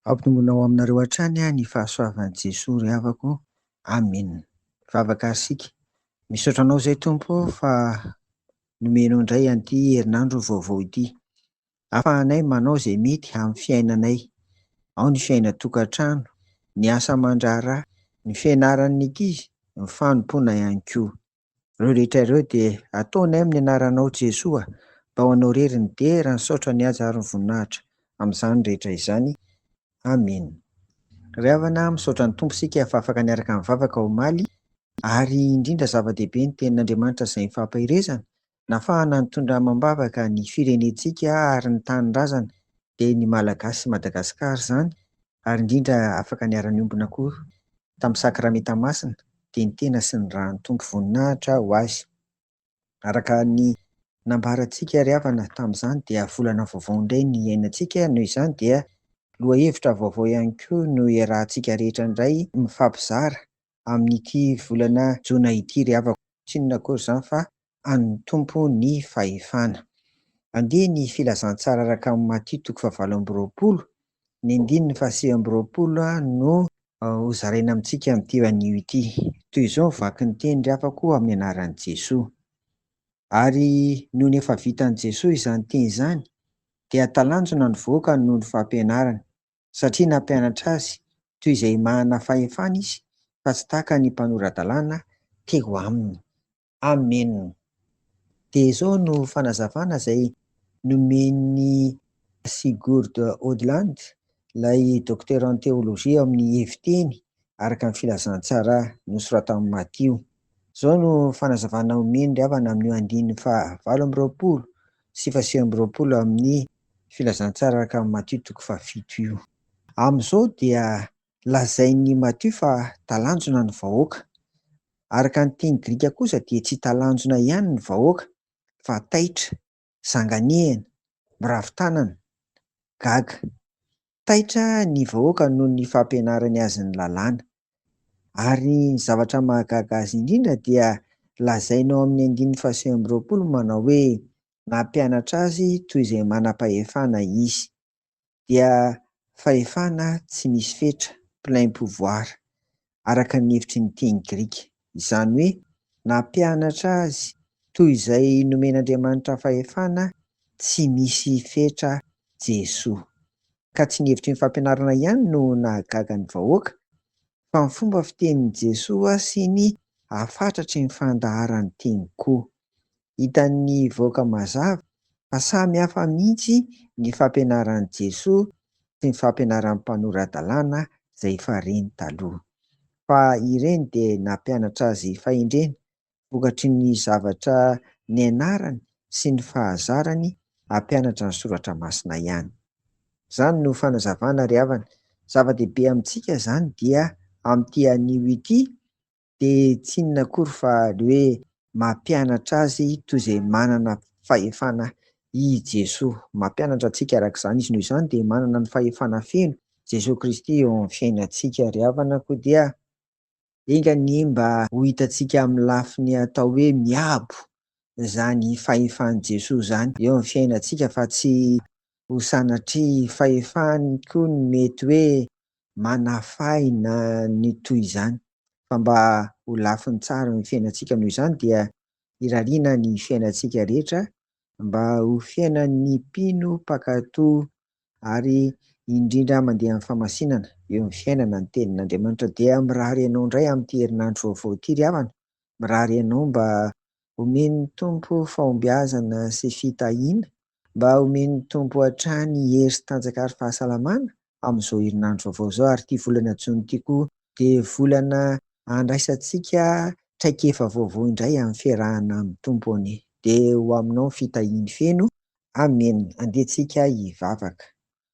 Ampitombona ao aminareo hatrany ny fahasoavan'i Jesoa ry havako. Amina. Vavaka sika. Misaotra anao izay Tompo fa nomenao indray an'ity herinandro vaovao ity. Ahafahanay manao izay mety amin'ny fiainanay. Ao ny fiaina-tokantrano, ny asa aman-draharaha, ny fianaran'ny ankizy, ny fanompoana ihany koa. Ireo rehetra ireo dia ataonay amin'ny anaranao Jesoa mba ho anao irery ny dera ny saotra ny ajaron'ny voninahitra. Amin'izany rehetra izany. Amina. Ry havana, misaotra ny Tompo sika fa afaka niaraka amin'ny vavaka omaly, ary indrindra zava-dehibe ny tenin'Andriamanitra izay mifampahirezana, nahafahana nitondra amam-bavaka ny firenentsika ary ny tanin-drazana dia ny Malagasy sy Madagasikara izany, ary indrindra afaka niara-niombona koa tamin'ny sakramenta masina dia ny tena sy ny rà ny Tompo voninahitra ho azy. Araka ny nambarantsika ry havana tamin'izany dia volana vaovao indray ny iainantsika, noho izany dia lohahevitra vaovao ihany koa no iarahantsika rehetra indray mifampizara amin'ity volana Jona ity ry havako. Tsy inona koa izany fa an'ny Tompo ny fahefana. Andeha ny filazantsara araka amin'ny Matia 7:20, ny 9:20 no hozaraina amintsika amin'ity anio ity. Toy izao ny vaky ny teny ry havako amin'ny anaran'i Jesoa. Ary noho ny efa vitan'i Jesoa izany teny izany dia talanjona ny voaka noho ny fampianarana, satria nampianatra azy toy izay manana fahefana izy fa tsy tahaka ny mpanorandalàna teo aminy. Amen. Dia izao no fanazavana izay nomen'ny Sigurd Odland, ilay dokotera ny teolojia amin'ny heviteny araka ny filazantsara nosoratan'i Matio. Izao no fanazavana omeny ry havana amin'io 7:20 sy 20 amin'ny filazantsara araka amin'ny Matio 7 io. Amin'izao dia lazain'ny Matio fa talanjona ny vahoaka. Araka ny teny Grika kosa dia tsy talanjona ihany ny vahoaka fa taitra, zanganehana, miravi-tanana, gaga. Taitra ny vahoaka noho ny fampianarany azy ny lalàna. Ary ny zavatra mahagaga azy indrindra dia lazainao amin'ny 20 manao hoe nampianatra azy toy izay manam-pahefana izy. Dia fahefana tsy misy fetra, plein pouvoir, araka ny hevitry ny teny Grika. Izany hoe nampianatra azy toy izay nomen'Andriamanitra fahefana, tsy misy fetra Jesoa. Ka tsy ny hevitry ny fampianarana ihany no nahagaga ny vahoaka, fa ny fomba fitenin'i Jesoa sy ny ahafantatry ny fandaharany teny koa. Hitan'ny vahoaka mazava fa samy hafa mihitsy ny fampianaran'i Jesoa sy ny fampianaran'ny mpanoran-dalàna izay efa reny taloha. Fa ireny dia nampianatra azy fahendrena, vokatry ny zavatra nianarany sy ny fahazarany hampianatra ny soratra masina ihany. Izany no fanazavana ry havana. Zava-dehibe amintsika izany dia amin'ity anio ity dia tsy inona akory fa hoe mampianatra azy toy izay manana fahefana i Jesoa. Mampianatra antsika arak'izany izy, noho izany dia manana ny fahefana feno Jesoa Kristy eo amin'ny fiainantsika ry havana, koa dia engany mba ho hitantsika amin'ny lafiny atao hoe miabo izany fahefan'i Jesoa izany eo amin'ny fiainantsika, fa tsy ho sanatria fahefany koa ny mety hoe manafaina ny toy izany, fa mba ho lafiny tsara ny fiainantsika. Noho izany dia irariana ny fiainantsika rehetra mba ho fiainan'ny mpino mpankatoa ary indrindra mandeha amin'ny famasinana eo amin'ny fiainana ny tenin'Andriamanitra. Dia mirary ianao indray amin'ity herinandro vaovao ity ry havana, mirary ianao mba omen'ny Tompo fahombiazana sy fitahiana, mba omen'ny Tompo hatrany hery sy tanjaka ary fahasalamana amin'izao herinandro vaovao izao. Ary ity volana Jona ity koa dia volana andraisantsika traikefa vaovao indray amin'ny fiarahana amin'ny Tompo anie. Dia ho aminao fitahiany feno. Amen. Andehantsika hivavaka.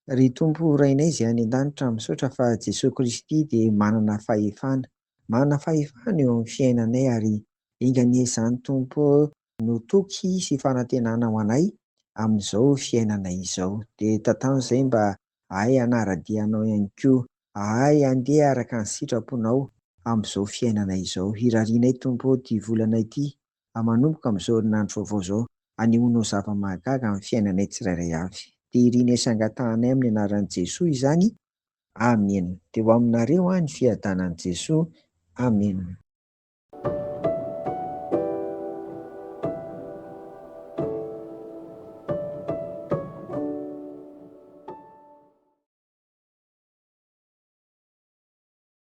Ry Tompo Rainay izay any an-danitra, misaotra fa Jesoa Kristy dia manana fahefana. Manana fahefana eo amin'ny fiainanay ary engany izany Tompo no toky sy fanantenana ho anay amin'izao fiainanay izao. Dia tantano izay mba ahay hanara-dianao ihany koa, ahay andeha araka ny sitraponao amin'izao fiainanay izao. Irarianay Tompo ity volana ity, manomboka amin'izao herinandro vaovao izao, anehoanao zava-mahagaga amin'ny fiainanay tsirairay avy. Dia irina isangatanay amin'ny anaran'i Jesoa izany. Amina. Dia ho aminareo ny fiadanan'i Jesoa. Amina.